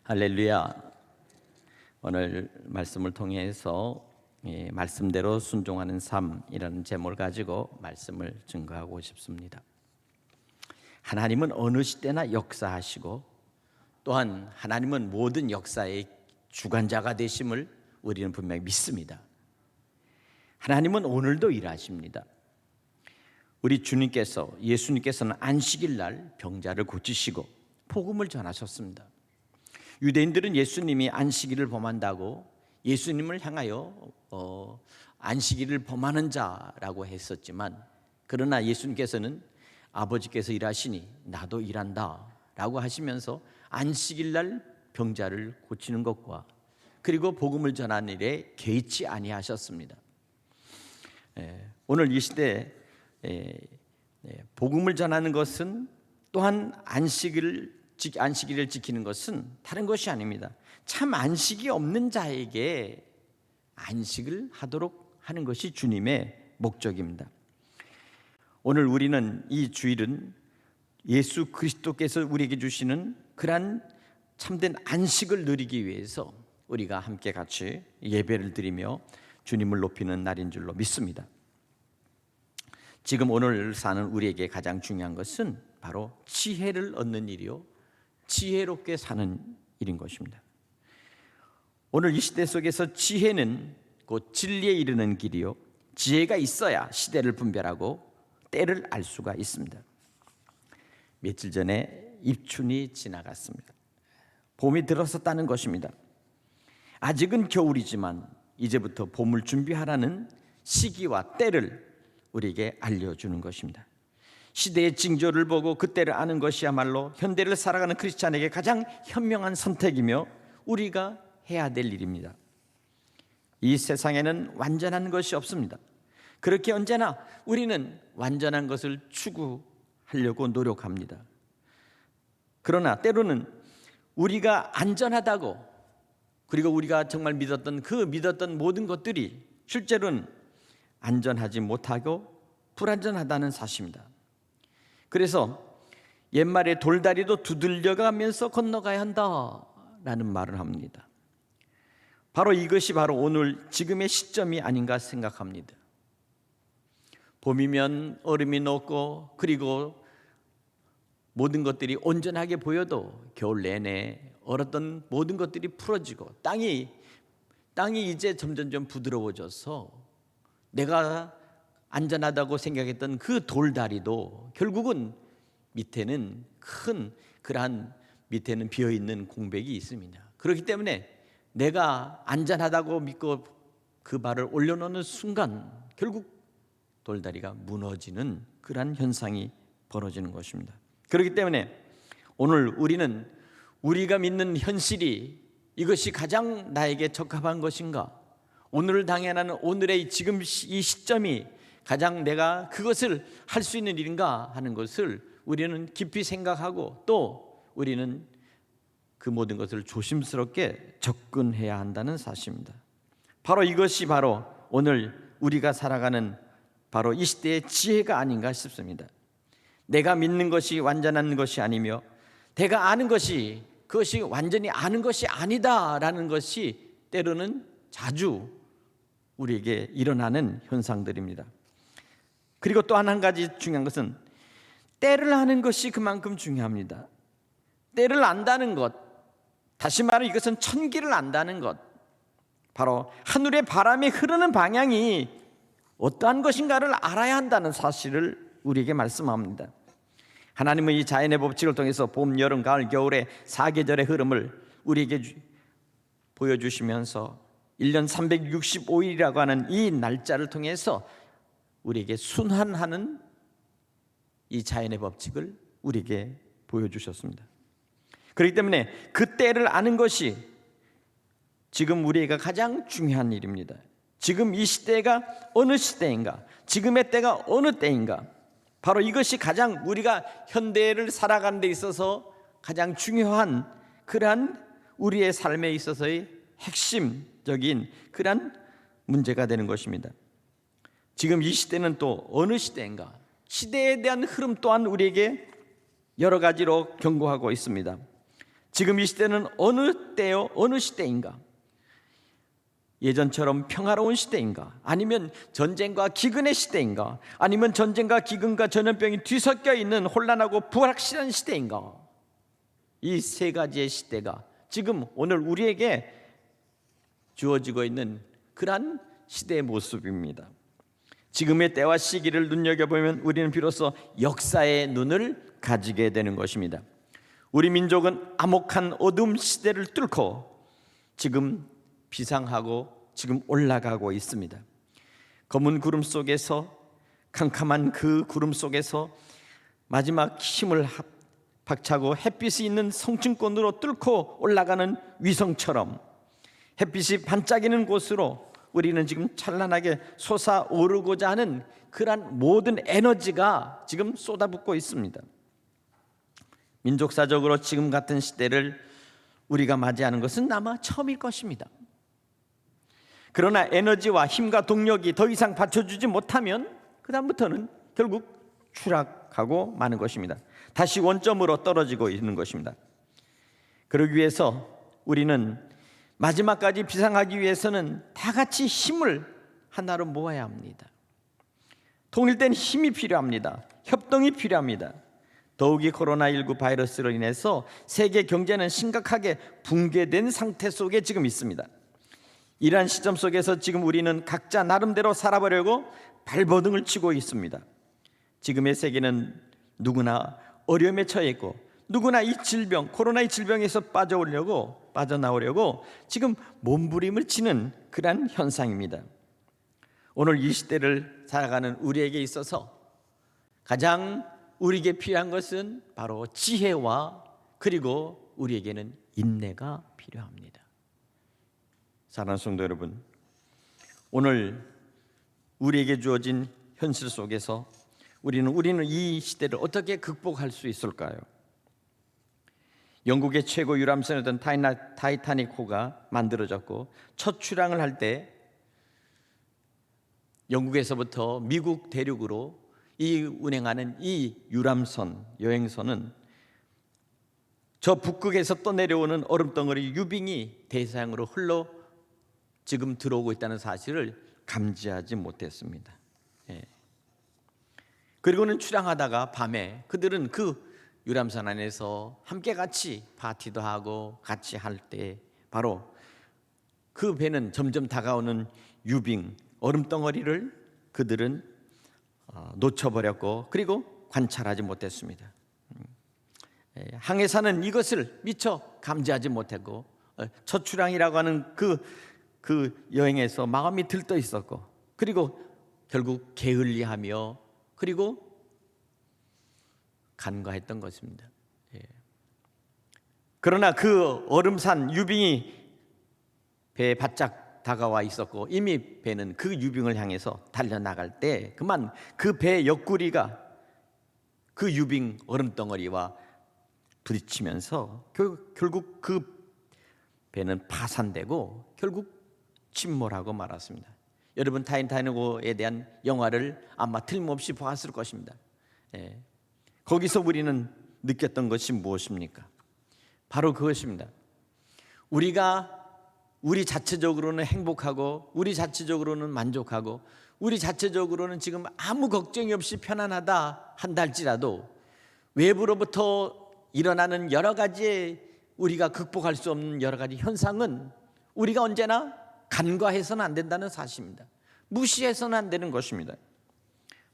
할렐루야. 오늘 말씀을 통해서 말씀대로 순종하는 삶이라는 제목을 가지고 말씀을 증거하고 싶습니다. 하나님은 어느 시대나 역사하시고 또한 하나님은 모든 역사의 주관자가 되심을 우리는 분명히 믿습니다. 하나님은 오늘도 일하십니다. 우리 주님께서, 예수님께서는 안식일 날 병자를 고치시고 복음을 전하셨습니다. 유대인들은 예수님이 안식일을 범한다고 예수님을 향하여 안식일을 범하는 자라고 했었지만, 그러나 예수님께서는 아버지께서 일하시니 나도 일한다 라고 하시면서 안식일 날 병자를 고치는 것과 그리고 복음을 전하는 일에 개의치 아니하셨습니다. 오늘 이 시대에 복음을 전하는 것은 또한 안식일을 지키는 것은 다른 것이 아닙니다. 참 안식이 없는 자에게 안식을 하도록 하는 것이 주님의 목적입니다. 오늘 우리는 이 주일은 예수 그리스도께서 우리에게 주시는 그러한 참된 안식을 누리기 위해서 우리가 함께 같이 예배를 드리며 주님을 높이는 날인 줄로 믿습니다. 지금 오늘 사는 우리에게 가장 중요한 것은 바로 지혜를 얻는 일이요, 지혜롭게 사는 일인 것입니다. 오늘 이 시대 속에서 지혜는 곧 진리에 이르는 길이요, 지혜가 있어야 시대를 분별하고 때를 알 수가 있습니다. 며칠 전에 입춘이 지나갔습니다. 봄이 들어섰다는 것입니다. 아직은 겨울이지만 이제부터 봄을 준비하라는 시기와 때를 우리에게 알려주는 것입니다. 시대의 징조를 보고 그때를 아는 것이야말로 현대를 살아가는 크리스찬에게 가장 현명한 선택이며 우리가 해야 될 일입니다. 이 세상에는 완전한 것이 없습니다. 그렇게 언제나 우리는 완전한 것을 추구하려고 노력합니다. 그러나 때로는 우리가 안전하다고, 그리고 우리가 정말 믿었던 모든 것들이 실제로는 안전하지 못하고 불안전하다는 사실입니다. 그래서 옛말에 돌다리도 두들려가면서 건너가야 한다라는 말을 합니다. 바로 이것이 바로 오늘 지금의 시점이 아닌가 생각합니다. 봄이면 얼음이 녹고 그리고 모든 것들이 온전하게 보여도 겨울 내내 얼었던 모든 것들이 풀어지고 땅이 이제 점점 부드러워져서 내가 안전하다고 생각했던 그 돌다리도 결국은 밑에는 밑에는 비어있는 공백이 있습니다. 그렇기 때문에 내가 안전하다고 믿고 그 발을 올려놓는 순간 결국 돌다리가 무너지는 그러한 현상이 벌어지는 것입니다. 그렇기 때문에 오늘 우리는 우리가 믿는 현실이 이것이 가장 나에게 적합한 것인가, 오늘을 당해하는 오늘의 지금 이 시점이 가장 내가 그것을 할 수 있는 일인가 하는 것을 우리는 깊이 생각하고 또 우리는 그 모든 것을 조심스럽게 접근해야 한다는 사실입니다. 바로 이것이 바로 오늘 우리가 살아가는 바로 이 시대의 지혜가 아닌가 싶습니다. 내가 믿는 것이 완전한 것이 아니며 내가 아는 것이 그것이 완전히 아는 것이 아니다라는 것이 때로는 자주 우리에게 일어나는 현상들입니다. 그리고 또 한 가지 중요한 것은 때를 아는 것이 그만큼 중요합니다. 때를 안다는 것, 다시 말해 이것은 천기를 안다는 것, 바로 하늘의 바람이 흐르는 방향이 어떠한 것인가를 알아야 한다는 사실을 우리에게 말씀합니다. 하나님은 이 자연의 법칙을 통해서 봄, 여름, 가을, 겨울의 4계절의 흐름을 우리에게 보여주시면서 1년 365일이라고 하는 이 날짜를 통해서 우리에게 순환하는 이 자연의 법칙을 우리에게 보여주셨습니다. 그렇기 때문에 그 때를 아는 것이 지금 우리가 가장 중요한 일입니다. 지금 이 시대가 어느 시대인가, 지금의 때가 어느 때인가, 바로 이것이 가장 우리가 현대를 살아가는 데 있어서 가장 중요한 그러한 우리의 삶에 있어서의 핵심적인 그러한 문제가 되는 것입니다. 지금 이 시대는 또 어느 시대인가, 시대에 대한 흐름 또한 우리에게 여러 가지로 경고하고 있습니다. 지금 이 시대는 어느 때요, 어느 시대인가? 예전처럼 평화로운 시대인가? 아니면 전쟁과 기근의 시대인가? 아니면 전쟁과 기근과 전염병이 뒤섞여 있는 혼란하고 불확실한 시대인가? 이 세 가지의 시대가 지금 오늘 우리에게 주어지고 있는 그러한 시대의 모습입니다. 지금의 때와 시기를 눈여겨보면 우리는 비로소 역사의 눈을 가지게 되는 것입니다. 우리 민족은 암흑한 어둠 시대를 뚫고 지금 비상하고 지금 올라가고 있습니다. 검은 구름 속에서, 캄캄한 그 구름 속에서 마지막 힘을 박차고 햇빛이 있는 성층권으로 뚫고 올라가는 위성처럼 햇빛이 반짝이는 곳으로 우리는 지금 찬란하게 솟아오르고자 하는 그러한 모든 에너지가 지금 쏟아붓고 있습니다. 민족사적으로 지금 같은 시대를 우리가 맞이하는 것은 아마 처음일 것입니다. 그러나 에너지와 힘과 동력이 더 이상 받쳐주지 못하면 그 다음부터는 결국 추락하고 마는 것입니다. 다시 원점으로 떨어지고 있는 것입니다. 그러기 위해서 우리는 마지막까지 비상하기 위해서는 다 같이 힘을 하나로 모아야 합니다. 통일된 힘이 필요합니다. 협동이 필요합니다. 더욱이 코로나19 바이러스로 인해서 세계 경제는 심각하게 붕괴된 상태 속에 지금 있습니다. 이러한 시점 속에서 지금 우리는 각자 나름대로 살아보려고 발버둥을 치고 있습니다. 지금의 세계는 누구나 어려움에 처해 있고 누구나 이 질병, 코로나의 질병에서 빠져나오려고 지금 몸부림을 치는 그러한 현상입니다. 오늘 이 시대를 살아가는 우리에게 있어서 가장 우리에게 필요한 것은 바로 지혜와 그리고 우리에게는 인내가 필요합니다. 사랑하는 성도 여러분, 오늘 우리에게 주어진 현실 속에서 우리는 이 시대를 어떻게 극복할 수 있을까요? 영국의 최고 유람선이었던 타이타닉호가 만들어졌고 첫 출항을 할 때 영국에서부터 미국 대륙으로 운행하는 이 유람선 여행선은 저 북극에서 떠내려오는 얼음덩어리 유빙이 대서양으로 흘러 지금 들어오고 있다는 사실을 감지하지 못했습니다. 그리고는 출항하다가 밤에 그들은 그 유람선 안에서 함께 같이 파티도 하고 같이 할 때 바로 그 배는 점점 다가오는 유빙 얼음덩어리를 그들은 놓쳐버렸고 그리고 관찰하지 못했습니다. 항해사는 이것을 미처 감지하지 못했고 첫 출항이라고 하는 그 여행에서 마음이 들떠 있었고 그리고 결국 게을리하며 그리고 간과했던 것입니다. 그러나 그 얼음산 유빙이 배에 바짝 다가와 있었고 이미 배는 그 유빙을 향해서 달려나갈 때 그만 그 배 옆구리가 그 유빙 얼음덩어리와 부딪히면서 결국 그 배는 파산되고 결국 침몰하고 말았습니다. 여러분 타이타닉호에 대한 영화를 아마 틀림없이 보았을 것입니다. 거기서 우리는 느꼈던 것이 무엇입니까? 바로 그것입니다. 우리가 우리 자체적으로는 행복하고 우리 자체적으로는 만족하고 우리 자체적으로는 지금 아무 걱정이 없이 편안하다 한다 할지라도 외부로부터 일어나는 여러 가지의 우리가 극복할 수 없는 여러 가지 현상은 우리가 언제나 간과해서는 안 된다는 사실입니다. 무시해서는 안 되는 것입니다.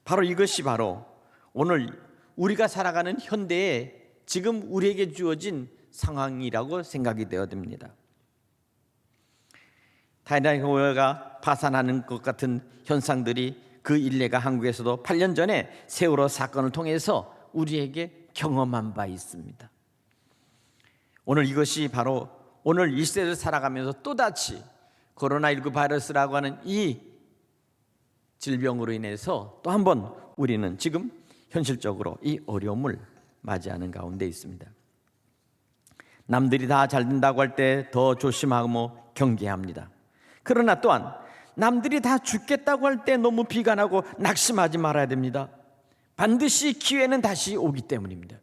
바로 이것이 바로 오늘 우리가 살아가는 현대에 지금 우리에게 주어진 상황이라고 생각이 되어집니다. 타이타닉호가 파산하는 것 같은 현상들이 그 일례가 한국에서도 8년 전에 세월호 사건을 통해서 우리에게 경험한 바 있습니다. 오늘 이것이 바로 오늘 이 시대를 살아가면서 또다시 코로나19 바이러스라고 하는 이 질병으로 인해서 또 한 번 우리는 지금 현실적으로 이 어려움을 맞이하는 가운데 있습니다. 남들이 다 잘 된다고 할 때 더 조심하고 경계합니다. 그러나 또한 남들이 다 죽겠다고 할 때 너무 비관하고 낙심하지 말아야 됩니다. 반드시 기회는 다시 오기 때문입니다.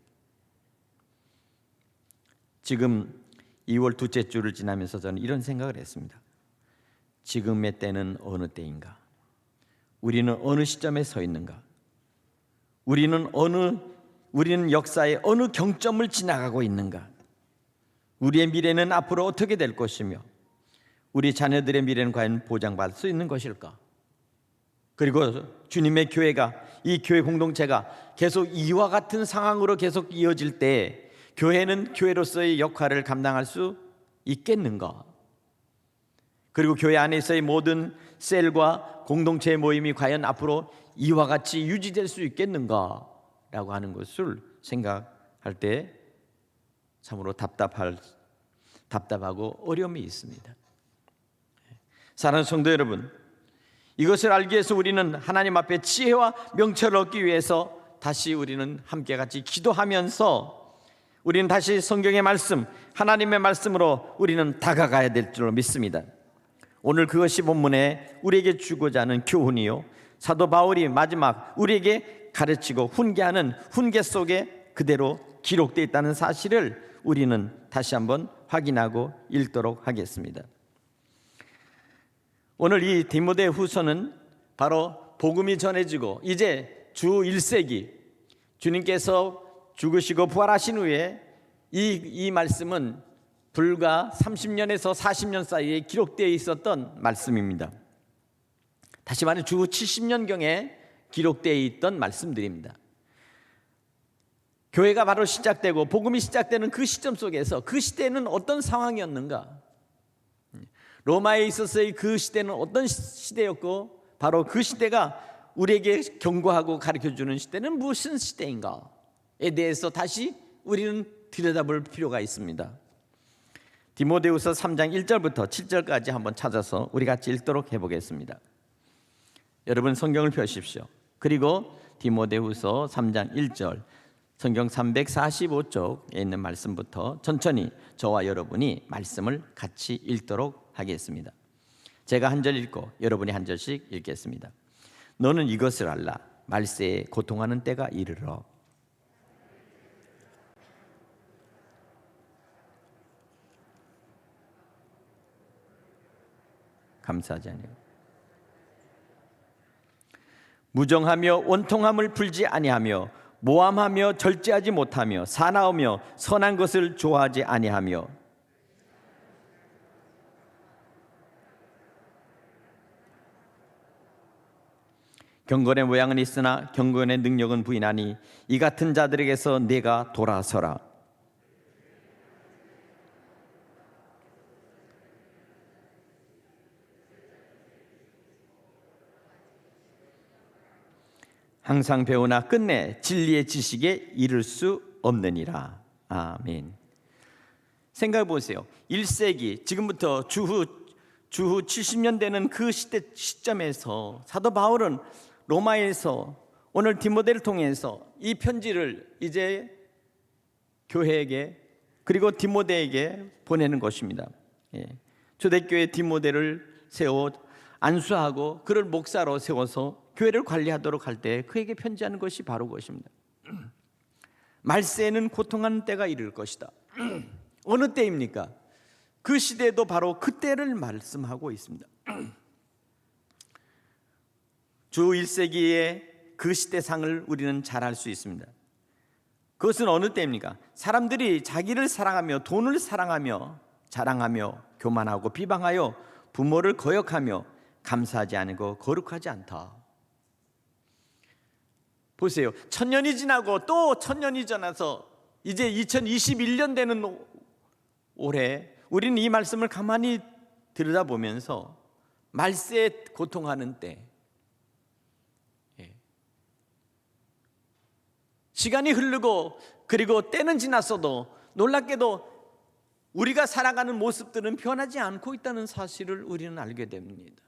지금 2월 둘째 주를 지나면서 저는 이런 생각을 했습니다. 지금의 때는 어느 때인가? 우리는 어느 시점에 서 있는가? 우리는 역사의 어느 경점을 지나가고 있는가? 우리의 미래는 앞으로 어떻게 될 것이며 우리 자녀들의 미래는 과연 보장받을 수 있는 것일까? 그리고 주님의 교회가, 이 교회 공동체가 계속 이와 같은 상황으로 계속 이어질 때 교회는 교회로서의 역할을 감당할 수 있겠는가? 그리고 교회 안에서의 모든 셀과 공동체의 모임이 과연 앞으로 이와 같이 유지될 수 있겠는가? 라고 하는 것을 생각할 때 참으로 답답하고 어려움이 있습니다. 사랑하는 성도 여러분, 이것을 알기 위해서 우리는 하나님 앞에 지혜와 명철을 얻기 위해서 다시 우리는 함께 같이 기도하면서 우리는 다시 성경의 말씀, 하나님의 말씀으로 우리는 다가가야 될 줄로 믿습니다. 오늘 그것이 본문에 우리에게 주고자 하는 교훈이요, 사도 바울이 마지막 우리에게 가르치고 훈계하는 훈계 속에 그대로 기록되어 있다는 사실을 우리는 다시 한번 확인하고 읽도록 하겠습니다. 오늘 이 디모데 후서는 바로 복음이 전해지고 이제 주 1세기 주님께서 죽으시고 부활하신 후에 이 말씀은 불과 30년에서 40년 사이에 기록되어 있었던 말씀입니다. 다시 말해 주 70년경에 기록되어 있던 말씀들입니다. 교회가 바로 시작되고 복음이 시작되는 그 시점 속에서 그 시대는 어떤 상황이었는가? 로마에 있어서의 그 시대는 어떤 시대였고 바로 그 시대가 우리에게 경고하고 가르쳐주는 시대는 무슨 시대인가에 대해서 다시 우리는 들여다볼 필요가 있습니다. 디모데후서 3장 1절부터 7절까지 한번 찾아서 우리 같이 읽도록 해보겠습니다. 여러분 성경을 펴십시오. 그리고 디모데후서 3장 1절 성경 345쪽에 있는 말씀부터 천천히 저와 여러분이 말씀을 같이 읽도록 하겠습니다. 제가 한 절 읽고 여러분이 한 절씩 읽겠습니다. 너는 이것을 알라. 말세에 고통하는 때가 이르러. 감사하지 아니하고 무정하며 원통함을 풀지 아니하며 모함하며 절제하지 못하며 사나우며 선한 것을 좋아하지 아니하며 경건의 모양은 있으나 경건의 능력은 부인하니 이 같은 자들에게서 내가 돌아서라. 항상 배우나 끝내 진리의 지식에 이를 수 없느니라. 아멘. 생각해 보세요. 1세기 지금부터 주후 70년 되는 그 시점에서 사도 바울은 로마에서 오늘 디모데를 통해서 이 편지를 이제 교회에게 그리고 디모데에게 보내는 것입니다. 초대교회 디모데를 세워 안수하고 그를 목사로 세워서 교회를 관리하도록 할 때 그에게 편지하는 것이 바로 그것입니다. 말세에는 고통하는 때가 이를 것이다. 어느 때입니까? 그 시대도 바로 그때를 말씀하고 있습니다. 주 1세기의 그 시대상을 우리는 잘 알 수 있습니다. 그것은 어느 때입니까? 사람들이 자기를 사랑하며 돈을 사랑하며 자랑하며 교만하고 비방하여 부모를 거역하며 감사하지 않고 거룩하지 않다. 보세요. 1000년이 지나고 또 1000년이 지나서 이제 2021년 되는 올해 우리는 이 말씀을 가만히 들여다보면서 말세에 고통하는 때, 시간이 흐르고 그리고 때는 지났어도 놀랍게도 우리가 살아가는 모습들은 변하지 않고 있다는 사실을 우리는 알게 됩니다.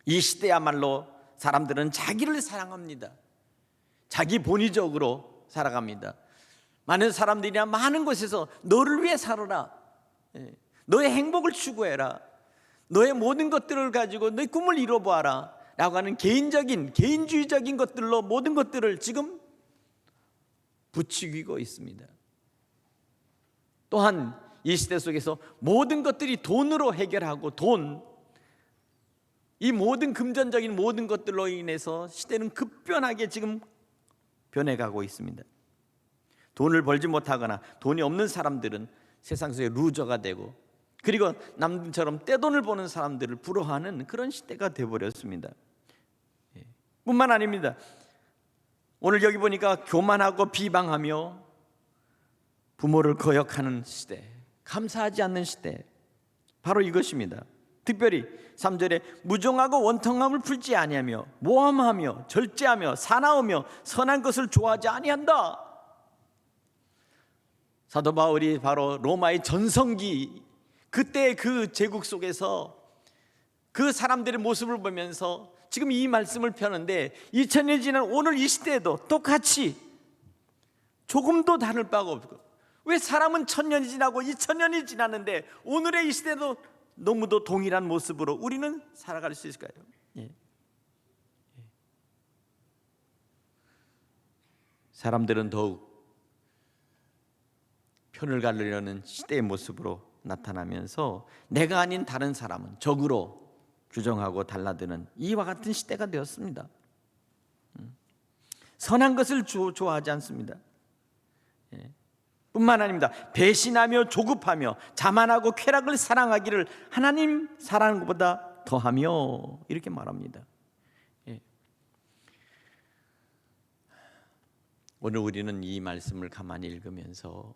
이 시대야말로 사람들은 자기를 사랑합니다. 자기 본의적으로 살아갑니다. 많은 사람들이나 많은 곳에서 너를 위해 살아라, 너의 행복을 추구해라, 너의 모든 것들을 가지고 너의 꿈을 이뤄보아라 라고 하는 개인주의적인 것들로 모든 것들을 지금 부추기고 있습니다. 또한 이 시대 속에서 모든 것들이 돈으로 해결하고 이 모든 금전적인 모든 것들로 인해서 시대는 급변하게 지금 변해가고 있습니다. 돈을 벌지 못하거나 돈이 없는 사람들은 세상 속에 루저가 되고, 그리고 남들처럼 떼돈을 버는 사람들을 부러워하는 그런 시대가 되어버렸습니다. 뿐만 아닙니다. 오늘 여기 보니까 교만하고 비방하며 부모를 거역하는 시대, 감사하지 않는 시대, 바로 이것입니다. 특별히 3절에 무정하고 원통함을 풀지 아니하며 모함하며 절제하며 사나우며 선한 것을 좋아하지 아니한다. 사도 바울이 바로 로마의 전성기, 그때 그 제국 속에서 그 사람들의 모습을 보면서 지금 이 말씀을 펴는데, 2000년이 지난 오늘 이 시대에도 똑같이 조금도 다를 바가 없고, 왜 사람은 1000년이 지나고 2000년이 지났는데 오늘의 이 시대도 너무도 동일한 모습으로 우리는 살아갈 수 있을까요? 사람들은 더욱 편을 가르려는 시대의 모습으로 나타나면서 내가 아닌 다른 사람은 적으로 규정하고 달라드는 이와 같은 시대가 되었습니다. 선한 것을 좋아하지 않습니다. 뿐만 아닙니다. 배신하며 조급하며 자만하고 쾌락을 사랑하기를 하나님 사랑하는 것보다 더하며, 이렇게 말합니다. 오늘 우리는 이 말씀을 가만히 읽으면서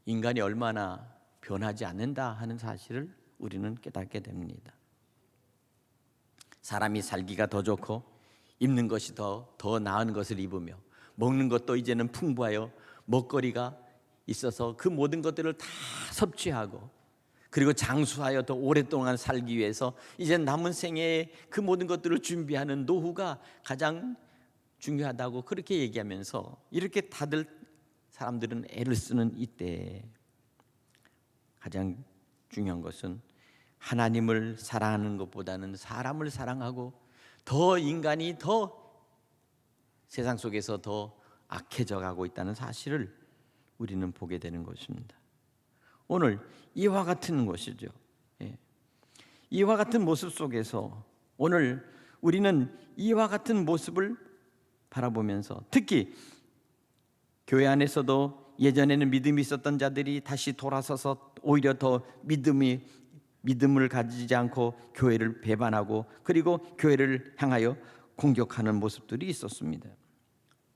인간이 얼마나 변하지 않는다 하는 사실을 우리는 깨닫게 됩니다. 사람이 살기가 더 좋고 입는 것이 더 나은 것을 입으며 먹는 것도 이제는 풍부하여 먹거리가 있어서 그 모든 것들을 다 섭취하고, 그리고 장수하여 더 오랫동안 살기 위해서 이제 남은 생애에 그 모든 것들을 준비하는 노후가 가장 중요하다고 그렇게 얘기하면서, 이렇게 다들 사람들은 애를 쓰는 이때 가장 중요한 것은 하나님을 사랑하는 것보다는 사람을 사랑하고, 더 인간이 더 세상 속에서 더 악해져 가고 있다는 사실을 우리는 보게 되는 것입니다. 오늘 이와 같은 것이죠. 이와 같은 모습 속에서 오늘 우리는 이와 같은 모습을 바라보면서, 특히 교회 안에서도 예전에는 믿음이 있었던 자들이 다시 돌아서서 오히려 더 믿음을 가지지 않고 교회를 배반하고, 그리고 교회를 향하여 공격하는 모습들이 있었습니다.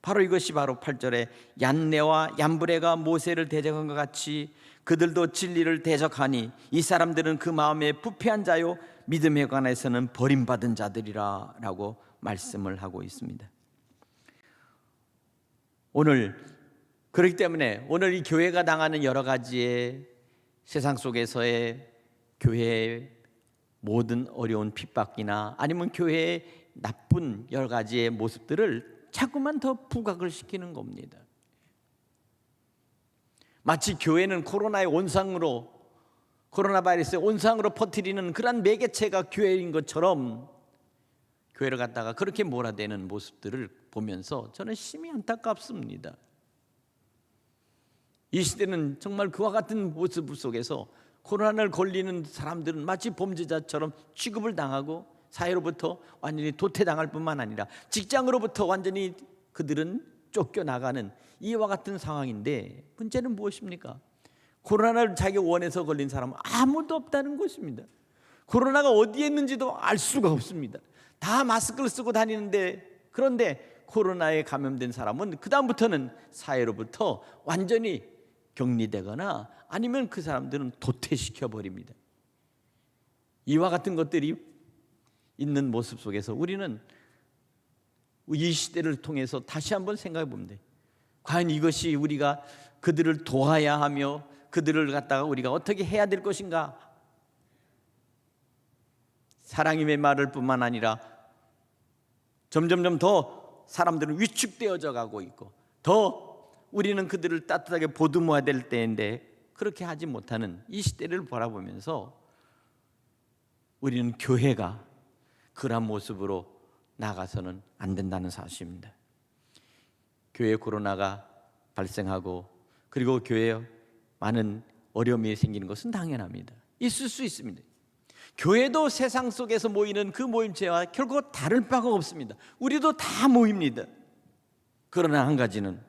바로 이것이 바로 8절에 얀네와 얀브레가 모세를 대적한 것 같이 그들도 진리를 대적하니 이 사람들은 그 마음에 부패한 자요 믿음에 관해서는 버림받은 자들이라 라고 말씀을 하고 있습니다. 오늘 그렇기 때문에 오늘 이 교회가 당하는 여러 가지의 세상 속에서의 교회의 모든 어려운 핍박이나 아니면 교회의 나쁜 여러 가지의 모습들을 자꾸만 더 부각을 시키는 겁니다. 마치 교회는 코로나 바이러스의 온상으로 퍼뜨리는 그런 매개체가 교회인 것처럼 교회를 갖다가 그렇게 몰아대는 모습들을 보면서 저는 심히 안타깝습니다. 이 시대는 정말 그와 같은 모습 속에서 코로나를 걸리는 사람들은 마치 범죄자처럼 취급을 당하고 사회로부터 완전히 도태당할 뿐만 아니라 직장으로부터 완전히 그들은 쫓겨나가는 이와 같은 상황인데, 문제는 무엇입니까? 코로나를 자기 원해서 걸린 사람은 아무도 없다는 것입니다. 코로나가 어디에 있는지도 알 수가 없습니다. 다 마스크를 쓰고 다니는데, 그런데 코로나에 감염된 사람은 그 다음부터는 사회로부터 완전히 격리되거나 아니면 그 사람들은 도태시켜버립니다. 이와 같은 것들이 있는 모습 속에서 우리는 이 시대를 통해서 다시 한번 생각해 봅니다. 과연 이것이 우리가 그들을 도와야 하며 그들을 갖다가 우리가 어떻게 해야 될 것인가? 사랑임의 말을 뿐만 아니라 점점점 더 사람들은 위축되어져 가고 있고, 더 우리는 그들을 따뜻하게 보듬어야 될 때인데 그렇게 하지 못하는 이 시대를 바라보면서 우리는 교회가 그런 모습으로 나가서는 안 된다는 사실입니다. 교회 코로나가 발생하고, 그리고 교회 많은 어려움이 생기는 것은 당연합니다. 있을 수 있습니다. 교회도 세상 속에서 모이는 그 모임체와 결코 다를 바가 없습니다. 우리도 다 모입니다. 그러나 한 가지는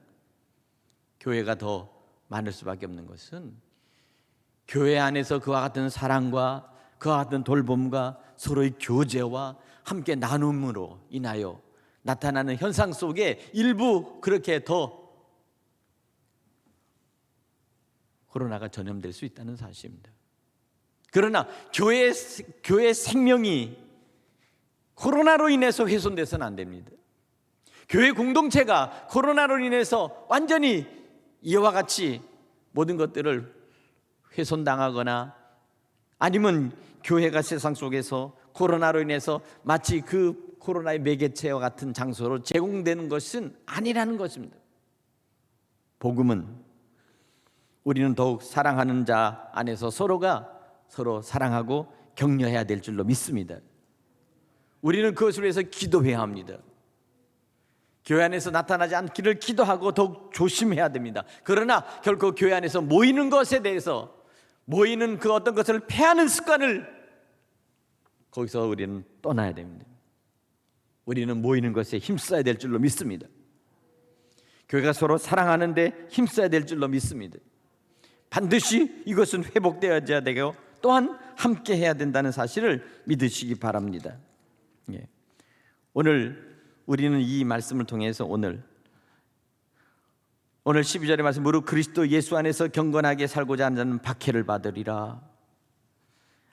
교회가 더 많을 수밖에 없는 것은 교회 안에서 그와 같은 사랑과 그와 같은 돌봄과 서로의 교제와 함께 나눔으로 인하여 나타나는 현상 속에 일부 그렇게 더 코로나가 전염될 수 있다는 사실입니다. 그러나 교회의 생명이 코로나로 인해서 훼손돼서는 안 됩니다. 교회 공동체가 코로나로 인해서 완전히 이와 같이 모든 것들을 훼손당하거나 아니면 교회가 세상 속에서 코로나로 인해서 마치 그 코로나의 매개체와 같은 장소로 제공되는 것은 아니라는 것입니다. 복음은 우리는 더욱 사랑하는 자 안에서 서로가 서로 사랑하고 격려해야 될 줄로 믿습니다. 우리는 그것을 위해서 기도해야 합니다. 교회 안에서 나타나지 않기를 기도하고 더욱 조심해야 됩니다. 그러나 결코 교회 안에서 모이는 것에 대해서 모이는 그 어떤 것을 패하는 습관을 거기서 우리는 떠나야 됩니다. 우리는 모이는 것에 힘써야 될 줄로 믿습니다. 교회가 서로 사랑하는데 힘써야 될 줄로 믿습니다. 반드시 이것은 회복되어야 되고 또한 함께 해야 된다는 사실을 믿으시기 바랍니다. 오늘 우리는 이 말씀을 통해서 오늘 12절의 말씀, 무릇 그리스도 예수 안에서 경건하게 살고자 하는 자는 박해를 받으리라.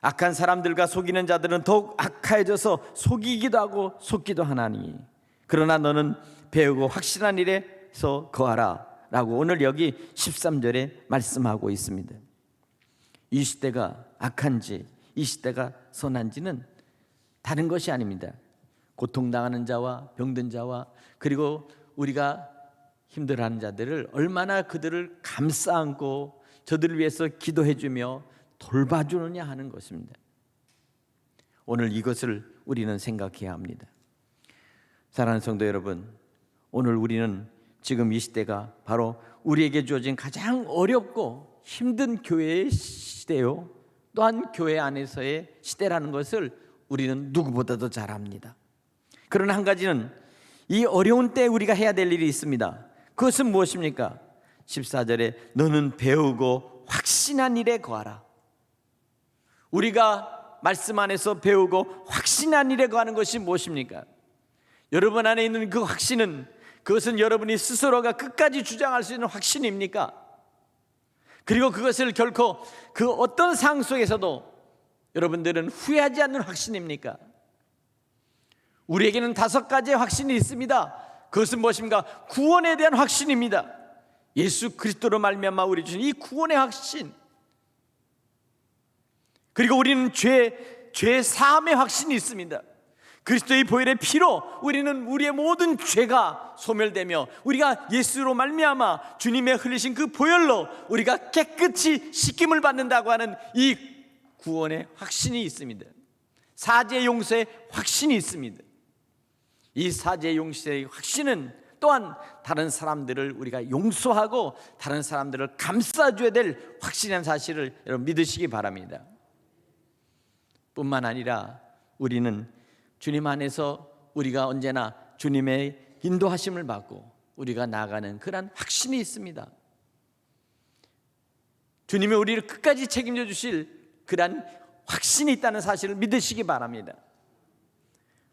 악한 사람들과 속이는 자들은 더욱 악하여져서 속이기도 하고 속기도 하나니 그러나 너는 배우고 확실한 일에서 거하라 라고 오늘 여기 13절에 말씀하고 있습니다. 이 시대가 악한지 이 시대가 선한지는 다른 것이 아닙니다. 고통당하는 자와 병든 자와 그리고 우리가 힘들어하는 자들을 얼마나 그들을 감싸 안고 저들을 위해서 기도해주며 돌봐주느냐 하는 것입니다. 오늘 이것을 우리는 생각해야 합니다. 사랑하는 성도 여러분, 오늘 우리는 지금 이 시대가 바로 우리에게 주어진 가장 어렵고 힘든 교회의 시대요, 또한 교회 안에서의 시대라는 것을 우리는 누구보다도 잘 압니다. 그러나 한 가지는 이 어려운 때 우리가 해야 될 일이 있습니다. 그것은 무엇입니까? 14절에 너는 배우고 확신한 일에 거하라. 우리가 말씀 안에서 배우고 확신한 일에 거하는 것이 무엇입니까? 여러분 안에 있는 그 확신은, 그것은 여러분이 스스로가 끝까지 주장할 수 있는 확신입니까? 그리고 그것을 결코 그 어떤 상황 속에서도 여러분들은 후회하지 않는 확신입니까? 우리에게는 5가지의 확신이 있습니다. 그것은 무엇입니까? 구원에 대한 확신입니다. 예수 그리스도로 말미암아 우리 주신 이 구원의 확신, 그리고 우리는 죄 사함의 확신이 있습니다. 그리스도의 보혈의 피로 우리는 우리의 모든 죄가 소멸되며 우리가 예수로 말미암아 주님의 흘리신 그 보혈로 우리가 깨끗이 씻김을 받는다고 하는 이 구원의 확신이 있습니다. 사죄 용서의 확신이 있습니다. 이 사죄 용서의 확신은 또한 다른 사람들을 우리가 용서하고 다른 사람들을 감싸줘야 될 확신이라는 사실을 여러분 믿으시기 바랍니다. 뿐만 아니라 우리는 주님 안에서 우리가 언제나 주님의 인도하심을 받고 우리가 나아가는 그런 확신이 있습니다. 주님이 우리를 끝까지 책임져 주실 그런 확신이 있다는 사실을 믿으시기 바랍니다.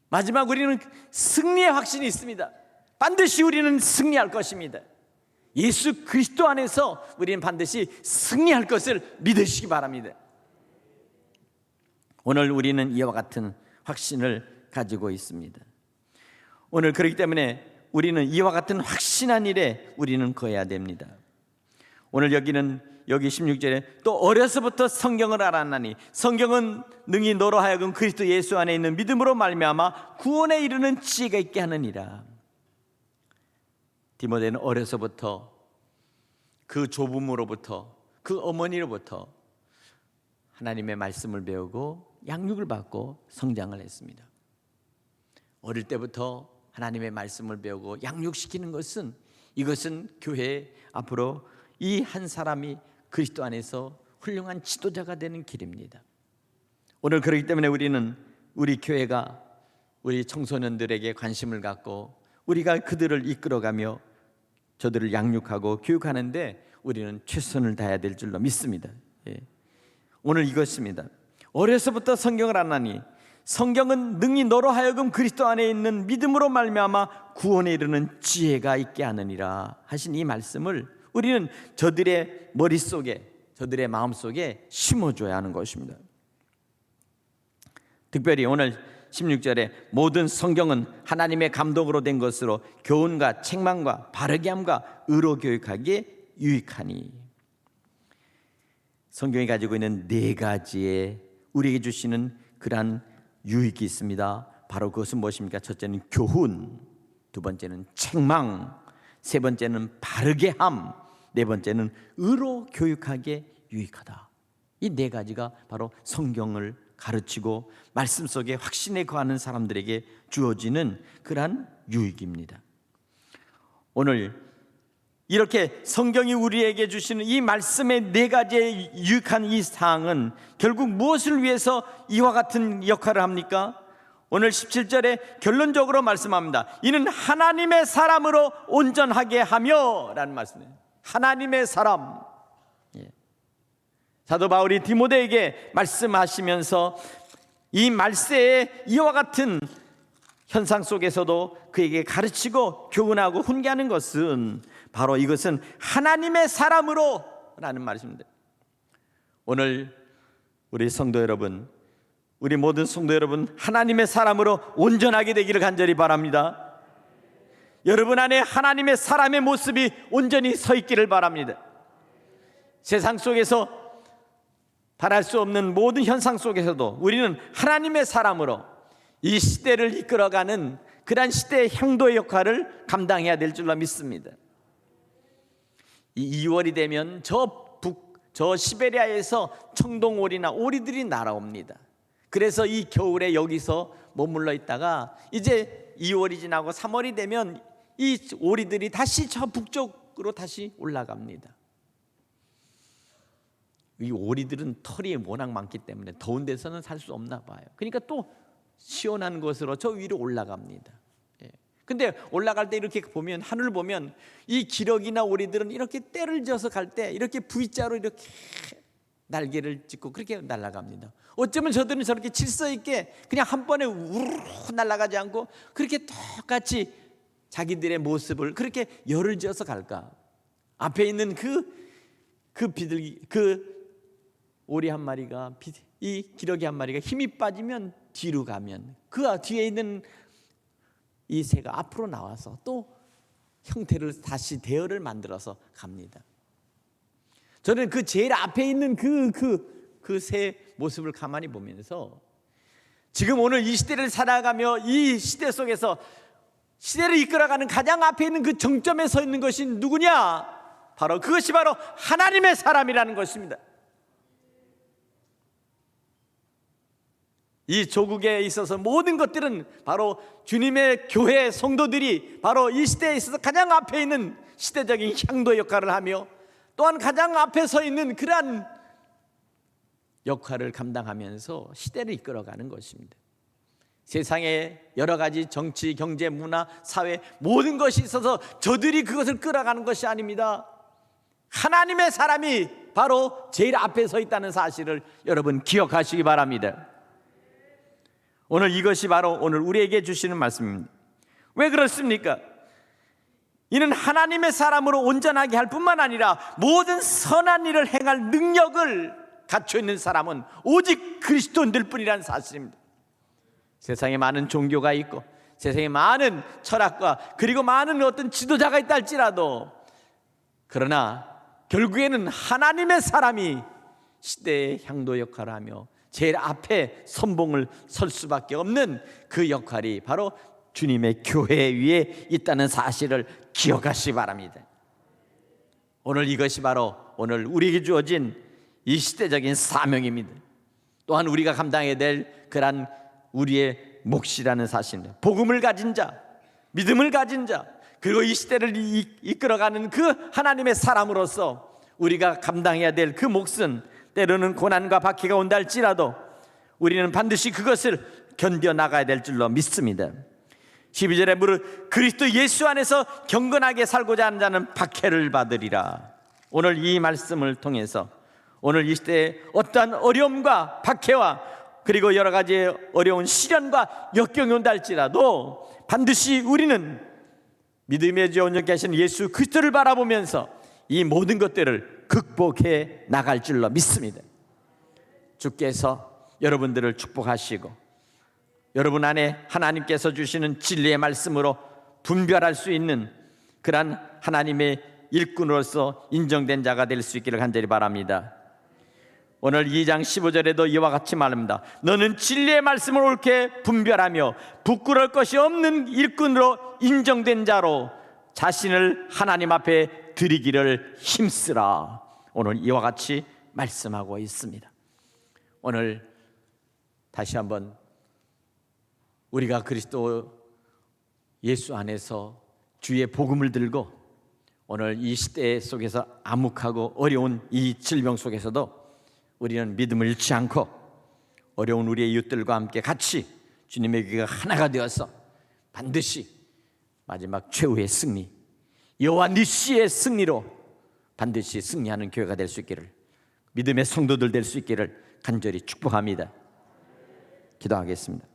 마지막 우리는 승리의 확신이 있습니다. 반드시 우리는 승리할 것입니다. 예수 그리스도 안에서 우리는 반드시 승리할 것을 믿으시기 바랍니다. 오늘 우리는 이와 같은 확신을 가지고 있습니다. 오늘 그렇기 때문에 우리는 이와 같은 확신한 일에 우리는 거해야 됩니다. 오늘 여기 16절에 또 어려서부터 성경을 알았나니 성경은 능히 너로 하여금 그리스도 예수 안에 있는 믿음으로 말미암아 구원에 이르는 지혜가 있게 하느니라. 디모데는 어려서부터 그 조부모로부터 그 어머니로부터 하나님의 말씀을 배우고 양육을 받고 성장을 했습니다. 어릴 때부터 하나님의 말씀을 배우고 양육시키는 것은, 이것은 교회에 앞으로 이 한 사람이 그리스도 안에서 훌륭한 지도자가 되는 길입니다. 오늘 그렇기 때문에 우리는 우리 교회가 우리 청소년들에게 관심을 갖고 우리가 그들을 이끌어가며 저들을 양육하고 교육하는데 우리는 최선을 다해야 될 줄로 믿습니다. 오늘 이것입니다. 어려서부터 성경을 안하니 성경은 능히 너로 하여금 그리스도 안에 있는 믿음으로 말미암아 구원에 이르는 지혜가 있게 하느니라 하신 이 말씀을 우리는 저들의 머릿속에, 저들의 마음속에 심어줘야 하는 것입니다. 특별히 오늘 16절에 모든 성경은 하나님의 감동으로 된 것으로 교훈과 책망과 바르게 함과 의로 교육하기에 유익하니, 성경이 가지고 있는 네 가지의 우리에게 주시는 그러한 유익이 있습니다. 바로 그것은 무엇입니까? 첫째는 교훈, 두 번째는 책망, 세 번째는 바르게 함, 네 번째는 의로 교육하기에 유익하다. 이 네 가지가 바로 성경을 가르치고 말씀 속에 확신에 거하는 사람들에게 주어지는 그러한 유익입니다. 오늘 이렇게 성경이 우리에게 주시는 이 말씀의 네 가지의 유익한 이 사항은 결국 무엇을 위해서 이와 같은 역할을 합니까? 오늘 17절에 결론적으로 말씀합니다. 이는 하나님의 사람으로 온전하게 하며 라는 말씀이에요. 하나님의 사람. 사도 바울이 디모데에게 말씀하시면서 이 말세에 이와 같은 현상 속에서도 그에게 가르치고 교훈하고 훈계하는 것은 바로 이것은 하나님의 사람으로 라는 말입니다. 오늘 우리 성도 여러분, 우리 모든 성도 여러분, 하나님의 사람으로 온전하게 되기를 간절히 바랍니다. 여러분 안에 하나님의 사람의 모습이 온전히 서 있기를 바랍니다. 세상 속에서 바랄 수 없는 모든 현상 속에서도 우리는 하나님의 사람으로 이 시대를 이끌어가는 그러한 시대의 향도의 역할을 감당해야 될 줄로 믿습니다. 이 2월이 되면 저 시베리아에서 청동오리나 오리들이 날아옵니다. 그래서 이 겨울에 여기서 머물러 있다가 이제 2월이 지나고 3월이 되면 이 오리들이 다시 저 북쪽으로 다시 올라갑니다. 이 오리들은 털이 워낙 많기 때문에 더운 데서는 살 수 없나 봐요. 그러니까 또 시원한 곳으로 저 위로 올라갑니다. 근데 올라갈 때 이렇게 보면, 하늘을 보면 이 기러기나 오리들은 이렇게 때를 지어서 갈 때 이렇게 V자로 이렇게 날개를 찢고 그렇게 날아갑니다. 어쩌면 저들은 저렇게 질서 있게 그냥 한 번에 우르르 날아가지 않고 그렇게 똑같이 자기들의 모습을 그렇게 열을 지어서 갈까? 앞에 있는 그 비둘기, 그 오리 한 마리가, 이 기러기 한 마리가 힘이 빠지면 뒤로 가면 그 뒤에 있는 이 새가 앞으로 나와서 또 형태를 다시 대열을 만들어서 갑니다. 저는 그 제일 앞에 있는 그 새 모습을 가만히 보면서 지금 오늘 이 시대를 살아가며 이 시대 속에서 시대를 이끌어가는 가장 앞에 있는 그 정점에 서 있는 것이 누구냐? 그것이 바로 하나님의 사람이라는 것입니다. 이 조국에 있어서 모든 것들은 바로 주님의 교회 성도들이 바로 이 시대에 있어서 가장 앞에 있는 시대적인 향도 역할을 하며 또한 가장 앞에 서 있는 그러한 역할을 감당하면서 시대를 이끌어가는 것입니다. 세상에 여러 가지 정치, 경제, 문화, 사회 모든 것이 있어서 저들이 그것을 끌어가는 것이 아닙니다. 하나님의 사람이 바로 제일 앞에 서 있다는 사실을 여러분 기억하시기 바랍니다. 오늘 이것이 바로 오늘 우리에게 주시는 말씀입니다. 왜 그렇습니까? 이는 하나님의 사람으로 온전하게 할 뿐만 아니라 모든 선한 일을 행할 능력을 갖춰 있는 사람은 오직 그리스도인들 뿐이라는 사실입니다. 세상에 많은 종교가 있고 세상에 많은 철학과 그리고 많은 어떤 지도자가 있다 할지라도 그러나 결국에는 하나님의 사람이 시대의 향도 역할을 하며 제일 앞에 선봉을 설 수밖에 없는 그 역할이 바로 주님의 교회 위에 있다는 사실을 기억하시기 바랍니다. 오늘 이것이 바로 오늘 우리에게 주어진 이 시대적인 사명입니다. 또한 우리가 감당해야 될 그러한 우리의 몫이라는 사실입니다. 복음을 가진 자, 믿음을 가진 자, 그리고 이 시대를 이끌어가는 그 하나님의 사람으로서 우리가 감당해야 될 그 몫은 때로는 고난과 박해가 온다 할지라도 우리는 반드시 그것을 견뎌나가야 될 줄로 믿습니다. 12절에 무릇 그리스도 예수 안에서 경건하게 살고자 하는 자는 박해를 받으리라. 오늘 이 말씀을 통해서 오늘 이 시대에 어떠한 어려움과 박해와 그리고 여러 가지 어려운 시련과 역경이 온다 할지라도 반드시 우리는 믿음의 주 온전케 하시는 예수 그리스도를 바라보면서 이 모든 것들을 극복해 나갈 줄로 믿습니다. 주께서 여러분들을 축복하시고 여러분 안에 하나님께서 주시는 진리의 말씀으로 분별할 수 있는 그러한 하나님의 일꾼으로서 인정된 자가 될 수 있기를 간절히 바랍니다. 오늘 2장 15절에도 이와 같이 말합니다. 너는 진리의 말씀을 옳게 분별하며 부끄러울 것이 없는 일꾼으로 인정된 자로 자신을 하나님 앞에 드리기를 힘쓰라. 오늘 이와 같이 말씀하고 있습니다. 오늘 다시 한번 우리가 그리스도 예수 안에서 주의 복음을 들고 오늘 이 시대 속에서 암흑하고 어려운 이 질병 속에서도 우리는 믿음을 잃지 않고 어려운 우리의 이웃들과 함께 같이 주님의 귀가 하나가 되어서 반드시 마지막 최후의 승리, 여호와 니시의 승리로 반드시 승리하는 교회가 될 수 있기를, 믿음의 성도들 될 수 있기를 간절히 축복합니다. 기도하겠습니다.